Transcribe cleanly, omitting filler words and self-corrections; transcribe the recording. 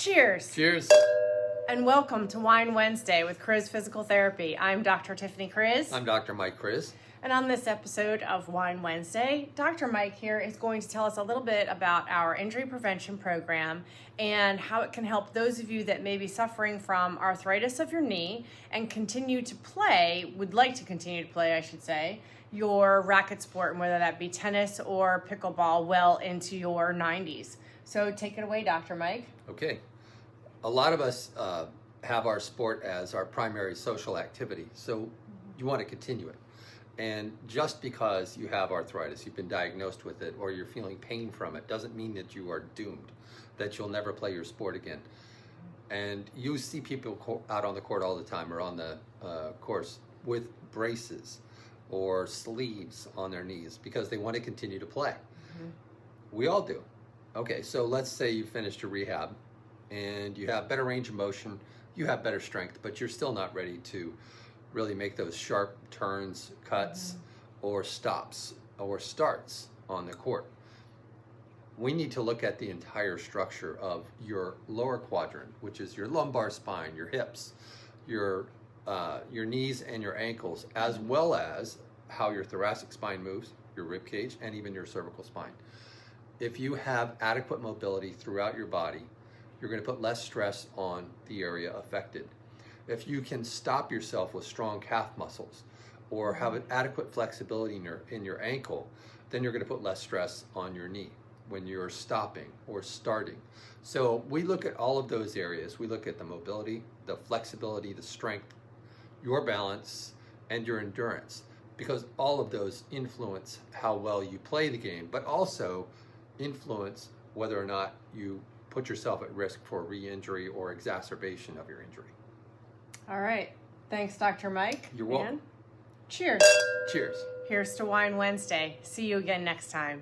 Cheers. Cheers. And welcome to Wine Wednesday with Criz Physical Therapy. I'm Dr. Tiffany Criz. I'm Dr. Mike Criz. And on this episode of Wine Wednesday, Dr. Mike here is going to tell us a little bit about our injury prevention program and how it can help those of you that may be suffering from arthritis of your knee and would like to continue to play, I should say, your racket sport, and whether that be tennis or pickleball, well into your 90s. So take it away, Dr. Mike. Okay. A lot of us have our sport as our primary social activity, so you want to continue it. And just because you have arthritis, you've been diagnosed with it, or you're feeling pain from it, doesn't mean that you are doomed, that you'll never play your sport again. And you see people out on the court all the time, or on the course, with braces or sleeves on their knees because they want to continue to play. Mm-hmm. We all do. Okay, so let's say you finished your rehab and you have better range of motion, you have better strength, but you're still not ready to really make those sharp turns, cuts, or stops, or starts on the court. We need to look at the entire structure of your lower quadrant, which is your lumbar spine, your hips, your knees and your ankles, as well as how your thoracic spine moves, your rib cage, and even your cervical spine. If you have adequate mobility throughout your body, you're going to put less stress on the area affected. If you can stop yourself with strong calf muscles or have an adequate flexibility in your ankle, then you're going to put less stress on your knee when you're stopping or starting. So we look at all of those areas. We look at the mobility, the flexibility, the strength, your balance, and your endurance, because all of those influence how well you play the game, but also influence whether or not you put yourself at risk for re-injury or exacerbation of your injury. All right. Thanks, Dr. Mike. You're welcome. And cheers. Cheers. Here's to Wine Wednesday. See you again next time.